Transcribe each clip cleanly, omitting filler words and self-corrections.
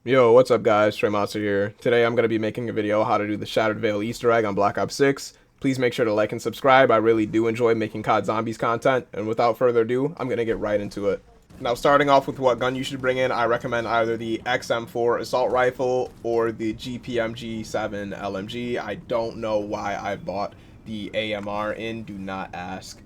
Yo, what's up guys, Trey Monster here. Today I'm going to be making a video how to do the Shattered Veil Easter egg on Black Ops 6. Please make sure to like and subscribe. I really do enjoy making COD Zombies content, and without further ado, I'm going to get right into it. Now starting off with what gun you should bring in, I recommend either the XM4 Assault Rifle or the GPMG-7 LMG. I don't know why I bought the AMR in, do not ask.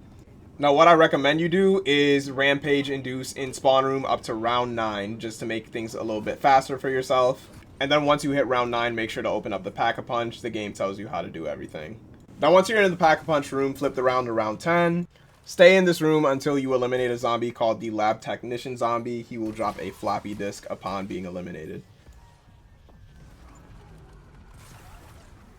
Now what I recommend you do is rampage induce in spawn room up to round 9 just to make things a little bit faster for yourself. And then once you hit round 9, make sure to open up the Pack-a-Punch. The game tells you how to do everything. Now once you're in the Pack-a-Punch room, flip the round to round 10. Stay in this room until you eliminate a zombie called the Lab Technician zombie. He will drop a floppy disk upon being eliminated.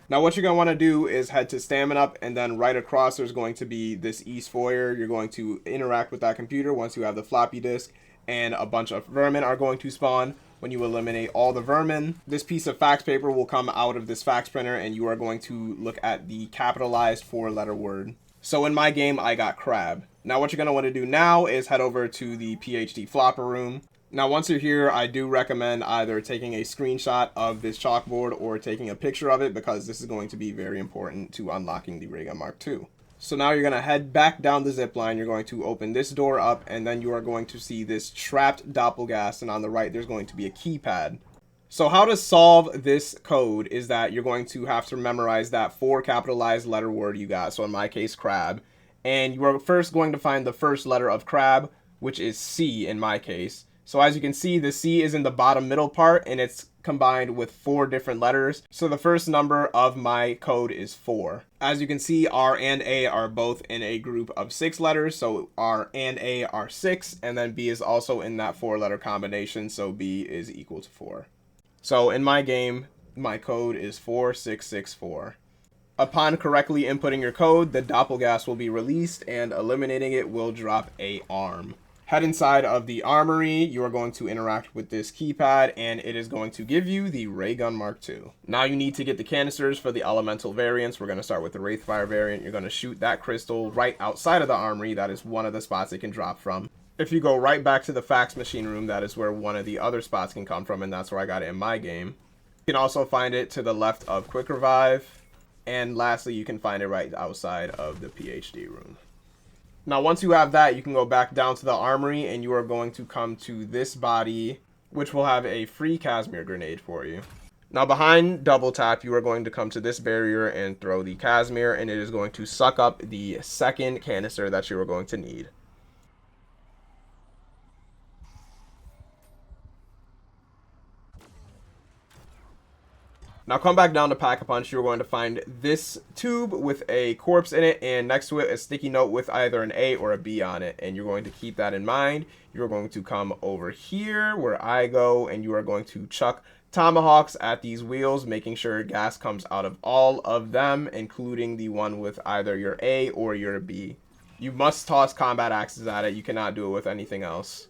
Now what you're going to want to do is head to Stamina Up, and then right across there's going to be this East Foyer. You're going to interact with that computer once you have the floppy disk, and a bunch of vermin are going to spawn. When you eliminate all the vermin, this piece of fax paper will come out of this fax printer, and you are going to look at the capitalized 4-letter word. So in my game, I got crab. Now what you're going to want to do now is head over to the PhD flopper room. Now once you're here, I do recommend either taking a screenshot of this chalkboard or taking a picture of it, because this is going to be very important to unlocking the Ray Gun Mark II. So now you're going to head back down the zip line. You're going to open this door up, and then you are going to see this trapped doppelgas, and on the right there's going to be a keypad. So how to solve this code is that you're going to have to memorize that 4 capitalized letter word you got, so in my case crab, and you are first going to find the first letter of crab, which is C in my case. So as you can see, the C is in the bottom middle part, and it's combined with 4 different letters. So the first number of my code is 4. As you can see, R and A are both in a group of 6 letters. So R and A are 6, and then B is also in that 4-letter combination. So B is equal to 4. So in my game, my code is 4664. Upon correctly inputting your code, the doppelgas will be released, and eliminating it will drop a arm. Head inside of the armory. You are going to interact with this keypad, and it is going to give you the Ray Gun Mark II. Now you need to get the canisters for the elemental variants. We're going to start with the Wraithfire variant. You're going to shoot that crystal right outside of the armory. That is one of the spots it can drop from. If you go right back to the fax machine room, that is where one of the other spots can come from, and that's where I got it in my game. You can also find it to the left of Quick Revive. And lastly, you can find it right outside of the PhD room. Now once you have that, you can go back down to the armory, and you are going to come to this body, which will have a free Casimir grenade for you. Now behind double tap, you are going to come to this barrier and throw the Casimir, and it is going to suck up the second canister that you are going to need. Now come back down to Pack-a-Punch. You're going to find this tube with a corpse in it, and next to it a sticky note with either an A or a B on it, and you're going to keep that in mind. You're going to come over here where I go, and you are going to chuck tomahawks at these wheels, making sure gas comes out of all of them, including the one with either your A or your B. You must toss combat axes at it. You cannot do it with anything else.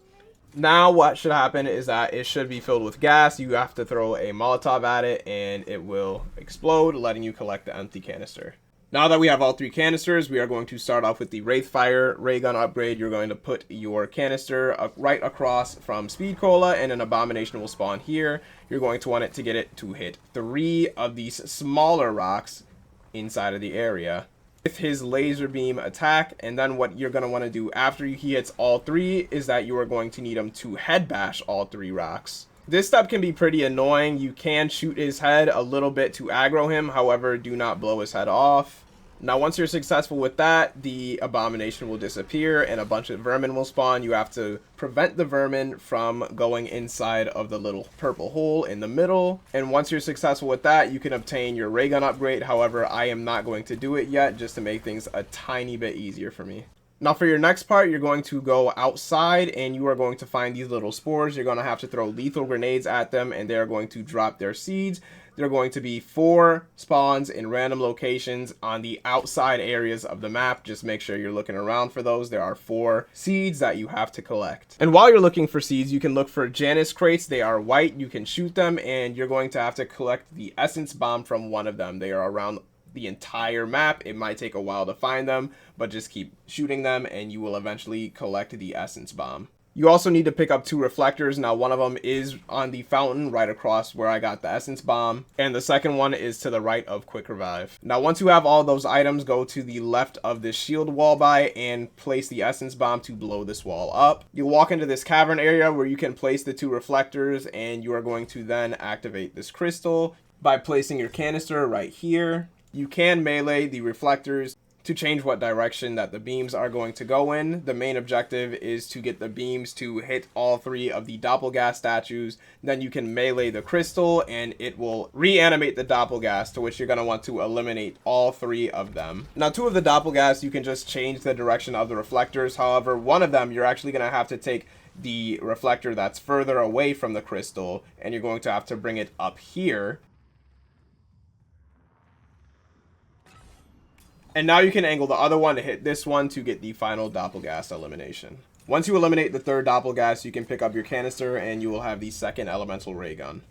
Now what should happen is that it should be filled with gas. You have to throw a Molotov at it, and it will explode, letting you collect the empty canister. Now that we have all 3 canisters, we are going to start off with the Wraithfire Ray Gun upgrade. You're going to put your canister right across from Speed Cola, and an Abomination will spawn here. You're going to want it to get it to hit 3 of these smaller rocks inside of the area with his laser beam attack. And then what you're going to want to do after he hits all 3 is that you are going to need him to head bash all 3 rocks. This step can be pretty annoying. You can shoot his head a little bit to aggro him, however, do not blow his head off. Now once you're successful with that, the Abomination will disappear and a bunch of vermin will spawn. You have to prevent the vermin from going inside of the little purple hole in the middle. And once you're successful with that, you can obtain your ray gun upgrade. However, I am not going to do it yet, just to make things a tiny bit easier for me. Now for your next part, you're going to go outside, and you are going to find these little spores. You're going to have to throw lethal grenades at them, and they are going to drop their seeds. There are going to be 4 spawns in random locations on the outside areas of the map. Just make sure you're looking around for those. There are 4 seeds that you have to collect. And while you're looking for seeds, you can look for Janus crates. They are white. You can shoot them, and you're going to have to collect the essence bomb from one of them. They are around the entire map. It might take a while to find them, but just keep shooting them, and you will eventually collect the essence bomb. You also need to pick up 2 reflectors. Now one of them is on the fountain right across where I got the essence bomb, and the second one is to the right of quick revive. Now once you have all those items, go to the left of this shield wall by and place the essence bomb to blow this wall up. You'll walk into this cavern area where you can place the 2 reflectors, and you are going to then activate this crystal by placing your canister right here. You can melee the reflectors to change what direction that the beams are going to go in. The main objective is to get the beams to hit all 3 of the Doppelgas statues. Then you can melee the crystal and it will reanimate the Doppelgas, to which you're going to want to eliminate all 3 of them. Now 2 of the Doppelgas, you can just change the direction of the reflectors. However, one of them, you're actually going to have to take the reflector that's further away from the crystal, and you're going to have to bring it up here. And now you can angle the other one to hit this one to get the final Doppelgas elimination. Once you eliminate the 3rd Doppelgas, you can pick up your canister and you will have the 2nd elemental ray gun.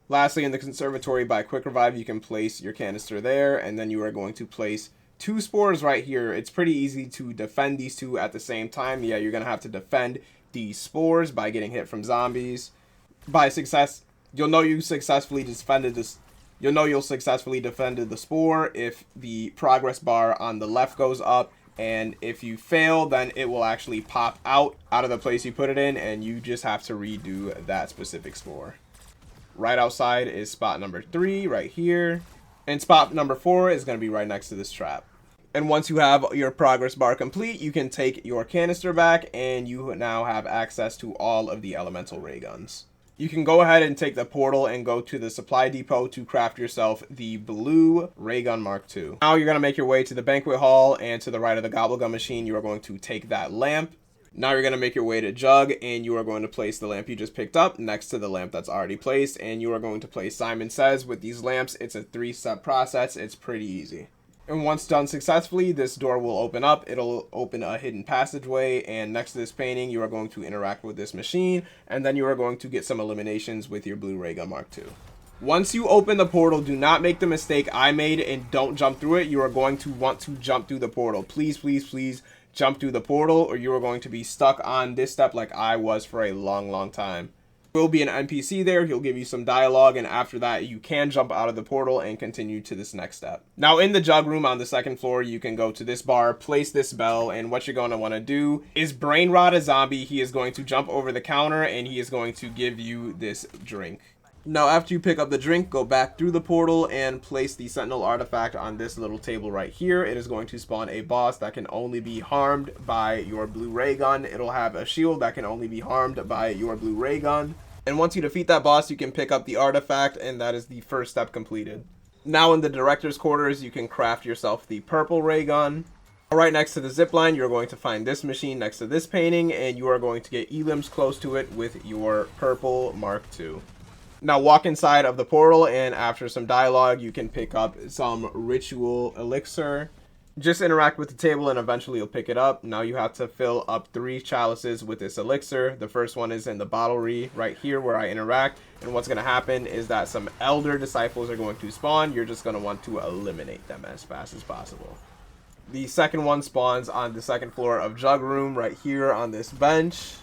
Lastly, in the conservatory by quick revive, you can place your canister there, and then you are going to place 2 spores right here. It's pretty easy to defend these 2 at the same time. Yeah, you're going to have to defend the spores by getting hit from zombies. By success, you'll know you successfully defended this. You'll successfully defended the spore if the progress bar on the left goes up, and if you fail, then it will actually pop out of the place you put it in, and you just have to redo that specific spore. Right outside is spot number 3 right here, and spot number 4 is going to be right next to this trap. And once you have your progress bar complete, you can take your canister back, and you now have access to all of the elemental ray guns. You can go ahead and take the portal and go to the supply depot to craft yourself the blue ray gun Mark II. Now you're going to make your way to the banquet hall, and to the right of the gobblegum machine, you are going to take that lamp. Now you're going to make your way to Jug, and you are going to place the lamp you just picked up next to the lamp that's already placed, and you are going to place Simon Says. With these lamps, it's a 3-step process. It's pretty easy. And once done successfully, this door will open up. It'll open a hidden passageway, and next to this painting, you are going to interact with this machine, and then you are going to get some eliminations with your blue ray gun Mark II. Once you open the portal, do not make the mistake I made and don't jump through it. You are going to want to jump through the portal. Please, please, please jump through the portal, or you are going to be stuck on this step like I was for a long, long time. There will be an NPC there. He'll give you some dialogue, and after that you can jump out of the portal and continue to this next step. Now in the jug room on the 2nd floor, you can go to this bar, place this bell, and what you're going to want to do is brain rot a zombie. He is going to jump over the counter, and he is going to give you this drink. Now after you pick up the drink, go back through the portal and place the sentinel artifact on this little table right here. It is going to spawn a boss that can only be harmed by your blue ray gun. It'll have a shield that can only be harmed by your blue ray gun. And once you defeat that boss, you can pick up the artifact, and that is the 1st step completed. Now in the director's quarters, you can craft yourself the purple ray gun. Right next to the zipline, you're going to find this machine next to this painting, and you are going to get elims close to it with your purple Mark II. Now walk inside of the portal, and after some dialogue, you can pick up some ritual elixir. Just interact with the table and eventually you'll pick it up. Now you have to fill up 3 chalices with this elixir. The first one is in the bottlery right here where I interact. And what's going to happen is that some elder disciples are going to spawn. You're just going to want to eliminate them as fast as possible. The second one spawns on the 2nd floor of Jug Room right here on this bench.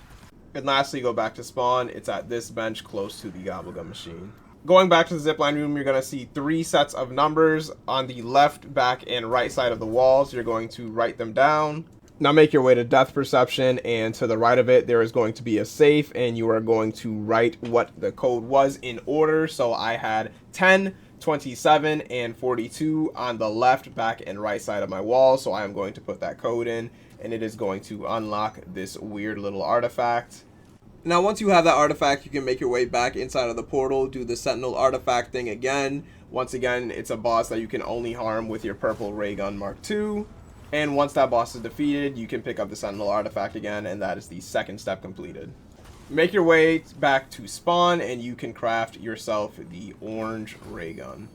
And lastly, go back to spawn. It's at this bench close to the gobblegum machine. Going back to the zipline room, you're going to see 3 sets of numbers on the left, back, and right side of the walls. You're going to write them down. Now make your way to Death Perception, and to the right of it, there is going to be a safe, and you are going to write what the code was in order. So I had 10, 27, and 42 on the left, back, and right side of my wall. So I am going to put that code in, and it is going to unlock this weird little artifact. Now once you have that artifact, you can make your way back inside of the portal, do the sentinel artifact thing again. Once again, it's a boss that you can only harm with your purple ray gun Mark II. And once that boss is defeated, you can pick up the sentinel artifact again, and that is the 2nd step completed. Make your way back to spawn, and you can craft yourself the orange ray gun.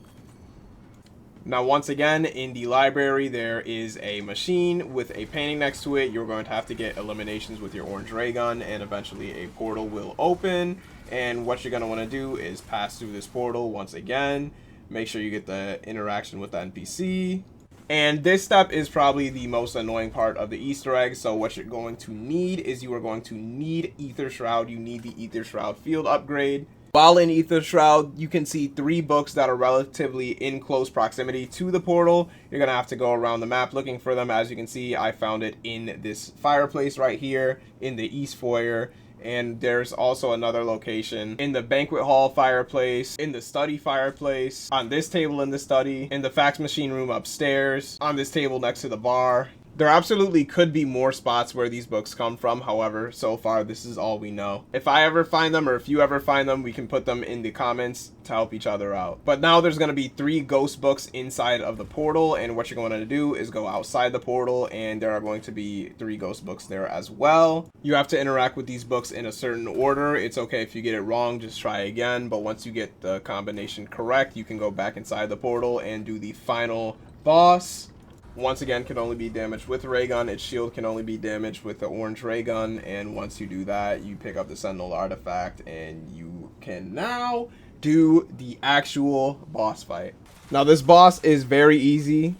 Now once again, in the library, there is a machine with a painting next to it. You're going to have to get eliminations with your orange ray gun, and eventually a portal will open. And what you're going to want to do is pass through this portal once again. Make sure you get the interaction with the NPC. And this step is probably the most annoying part of the Easter egg. So what you're going to need is you are going to need Ether Shroud. You need the Ether Shroud field upgrade. While in Ether Shroud, you can see 3 books that are relatively in close proximity to the portal. You're going to have to go around the map looking for them. As you can see, I found it in this fireplace right here in the East Foyer. And there's also another location in the banquet hall fireplace, in the study fireplace, on this table in the study, in the fax machine room upstairs, on this table next to the bar. There absolutely could be more spots where these books come from. However, so far, this is all we know. If I ever find them, or if you ever find them, we can put them in the comments to help each other out. But now there's going to be 3 ghost books inside of the portal. And what you're going to do is go outside the portal. And there are going to be 3 ghost books there as well. You have to interact with these books in a certain order. It's okay if you get it wrong, just try again. But once you get the combination correct, you can go back inside the portal and do the final boss. Once again, can only be damaged with a ray gun. Its shield can only be damaged with the orange ray gun. And once you do that, you pick up the Sentinel artifact and you can now do the actual boss fight. Now this boss is very easy.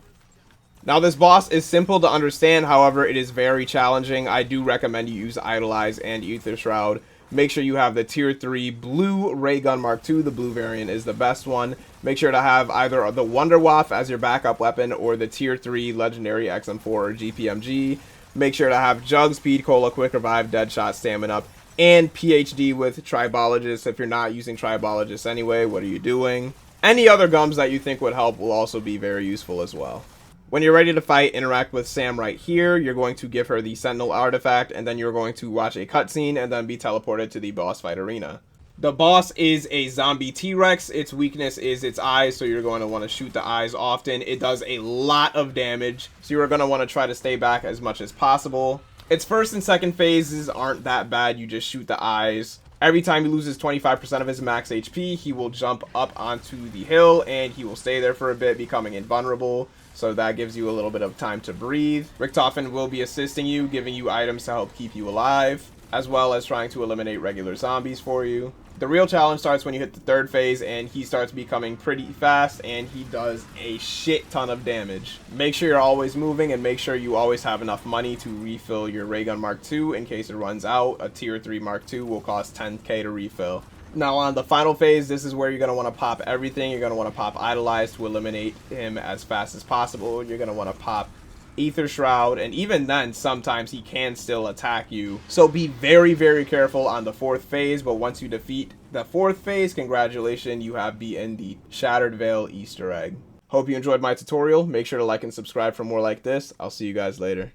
Now this boss is simple to understand, however, it is very challenging. I do recommend you use Idolize and Ether Shroud. Make sure you have the tier 3 blue ray gun Mark II. The blue variant is the best one. Make sure to have either the Wonder Waff as your backup weapon or the tier 3 legendary XM4 or GPMG. Make sure to have Jug, Speed, Cola, Quick Revive, Deadshot, Stamina Up, and PhD with Tribologist. If you're not using Tribologist anyway, what are you doing? Any other gums that you think would help will also be very useful as well. When you're ready to fight, interact with Sam right here. You're going to give her the Sentinel artifact, and then you're going to watch a cutscene and then be teleported to the boss fight arena. The boss is a zombie T-Rex. Its weakness is its eyes, so you're going to want to shoot the eyes often. It does a lot of damage, so you're going to want to try to stay back as much as possible. Its first and second phases aren't that bad. You just shoot the eyes. Every time he loses 25% of his max HP, he will jump up onto the hill, and he will stay there for a bit, becoming invulnerable. So that gives you a little bit of time to breathe. Richtofen will be assisting you, giving you items to help keep you alive, as well as trying to eliminate regular zombies for you. The real challenge starts when you hit the 3rd phase, and he starts becoming pretty fast, and he does a shit ton of damage. Make sure you're always moving, and make sure you always have enough money to refill your Ray Gun Mark II in case it runs out. A tier 3 Mark II will cost 10k to refill. Now on the final phase, this is where you're going to want to pop everything. You're going to want to pop Idolize to eliminate him as fast as possible. You're going to want to pop Ether Shroud, and even then sometimes he can still attack you. So be very, very careful on the 4th phase, but once you defeat the 4th phase, congratulations, you have beaten the Shattered Veil Easter egg. Hope you enjoyed my tutorial. Make sure to like and subscribe for more like this. I'll see you guys later.